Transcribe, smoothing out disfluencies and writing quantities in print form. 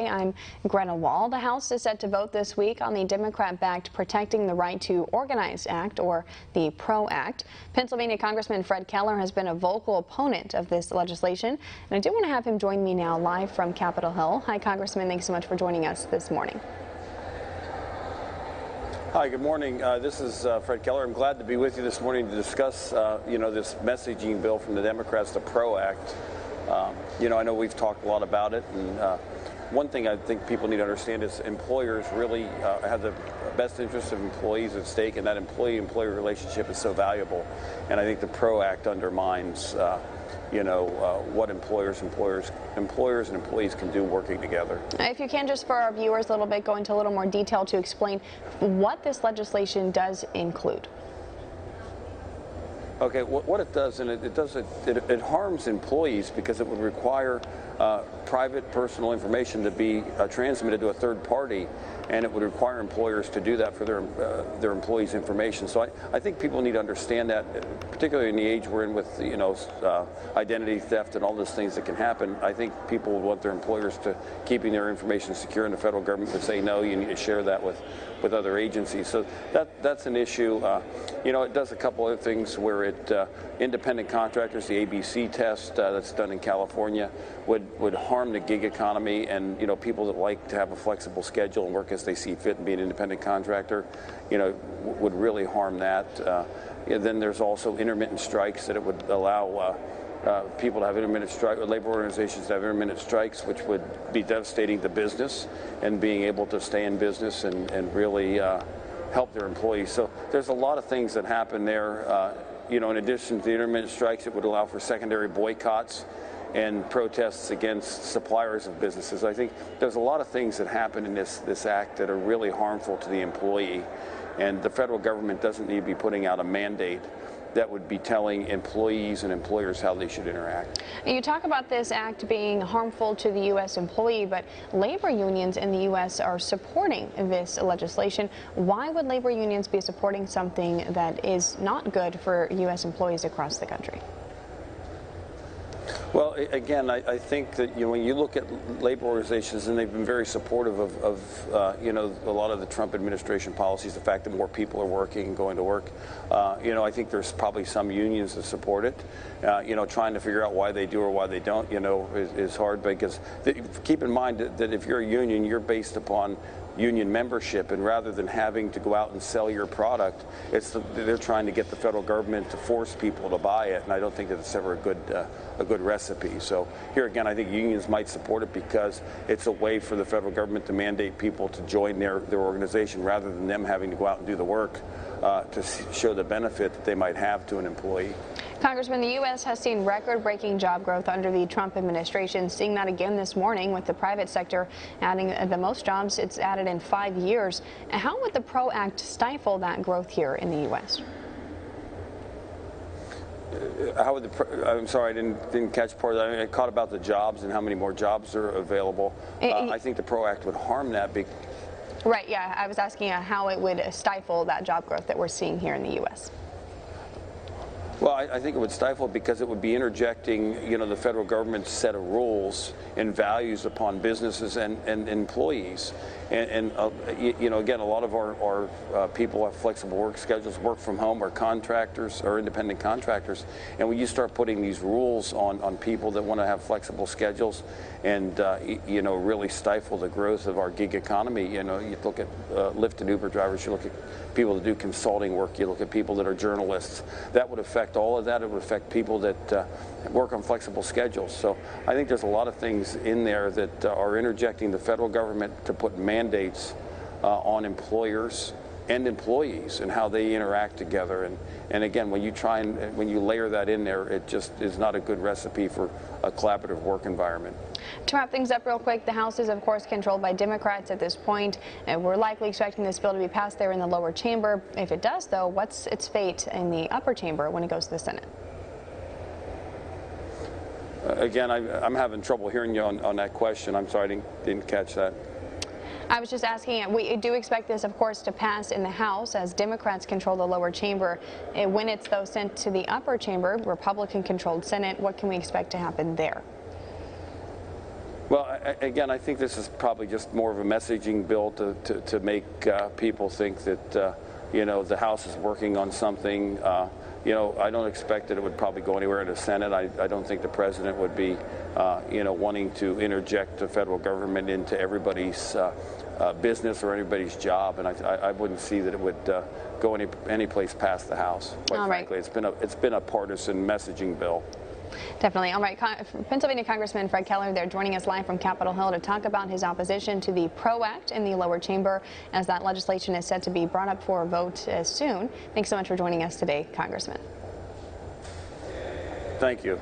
I'm Greta Wall. The House is set to vote this week on the Democrat-backed Protecting the Right to Organize Act, or the PRO Act. Pennsylvania Congressman Keller has been a vocal opponent of this legislation, and I do want to have him join me now live from Capitol Hill. Hi, Congressman. Thanks so much for joining us this morning. Hi, good morning. This is Fred Keller. I'm glad to be with you this morning to discuss, this messaging bill from the Democrats, the PRO Act. I know we've talked a lot about it, and one thing I think people need to understand is employers really have the best interests of employees at stake, and that employee-employee relationship is so valuable. And I think the PRO Act undermines, what employers and employees can do working together. If you can, just for our viewers a little bit, go into a little more detail to explain what this legislation does include. Okay, what it does, and it harms employees because it would require private personal information to be transmitted to a third party, and it would require employers to do that for their employees' information. So I think people need to understand that, particularly in the age we're in with identity theft and all those things that can happen. I think people would want their employers to keeping their information secure, and the federal government would say no, you need to share that with other agencies. So that's an issue. It does a couple other things where independent contractors, the ABC test that's done in California, would harm the gig economy, and people that like to have a flexible schedule and work as they see fit and be an independent contractor, would really harm that. Then there's also intermittent strikes that it would allow people to have intermittent strikes, labor organizations to have intermittent strikes, which would be devastating to business and being able to stay in business and really help their employees. So there's a lot of things that happen there. In addition to the intermittent strikes, it would allow for secondary boycotts and protests against suppliers of businesses. I think there's a lot of things that happen in this act that are really harmful to the employee, and the federal government doesn't need to be putting out a mandate that would be telling employees and employers how they should interact. You talk about this act being harmful to the U.S. employee, but labor unions in the U.S. are supporting this legislation. Why would labor unions be supporting something that is not good for U.S. employees across the country? Well, again, I think that when you look at labor organizations, and they've been very supportive of a lot of the Trump administration policies, the fact that more people are working and going to work. I think there's probably some unions that support it. Trying to figure out why they do or why they don't, is hard, because keep in mind that if you're a union, you're based upon union membership, and rather than having to go out and sell your product, they're trying to get the federal government to force people to buy it, and I don't think that it's ever a good recipe. So here again, I think unions might support it because it's a way for the federal government to mandate people to join their organization rather than them having to go out and do the work to show the benefit that they might have to an employee. Congressman, the U.S. has seen record-breaking job growth under the Trump administration, seeing that again this morning with the private sector adding the most jobs it's added in 5 years. How would the PRO Act stifle that growth here in the U.S.? How would I'm sorry, I didn't catch part of that. I caught about the jobs and how many more jobs are available. I think the PRO Act would harm that. Right, yeah. I was asking how it would stifle that job growth that we're seeing here in the U.S. Well, I think it would stifle it because it would be interjecting, the federal government's set of rules and values upon businesses and employees. And again, a lot of our people have flexible work schedules, work from home, or contractors or independent contractors. And when you start putting these rules on people that want to have flexible schedules and, really stifle the growth of our gig economy, you look at Lyft and Uber drivers, you look at people that do consulting work, you look at people that are journalists, that would affect all of that. It would affect people that work on flexible schedules. So I think there's a lot of things in there that are interjecting the federal government to put mandates on employers and employees and how they interact together. And again, when you layer that in there, it just is not a good recipe for a collaborative work environment. To wrap things up real quick, the House is of course controlled by Democrats at this point, and we're likely expecting this bill to be passed there in the lower chamber. If it does, though, what's its fate in the upper chamber when it goes to the Senate? Again, I'm having trouble hearing you on that question. I'm sorry, I didn't catch that. I was just asking, we do expect this, of course, to pass in the House as Democrats control the lower chamber. When it's, though, sent to the upper chamber, Republican-controlled Senate, what can we expect to happen there? Well, again, I think this is probably just more of a messaging bill to make people think that, you know, the House is working on something. You know, I don't expect that it would probably go anywhere in the Senate. I don't think the president would be, you know, wanting to interject the federal government into everybody's business or anybody's job, and I wouldn't see that it would go any place past the House. Quite frankly, it's been a partisan messaging bill. Definitely. All right, Pennsylvania Congressman Fred Keller there joining us live from Capitol Hill to talk about his opposition to the PRO Act in the lower chamber as that legislation is set to be brought up for a vote soon. Thanks so much for joining us today, Congressman. Thank you.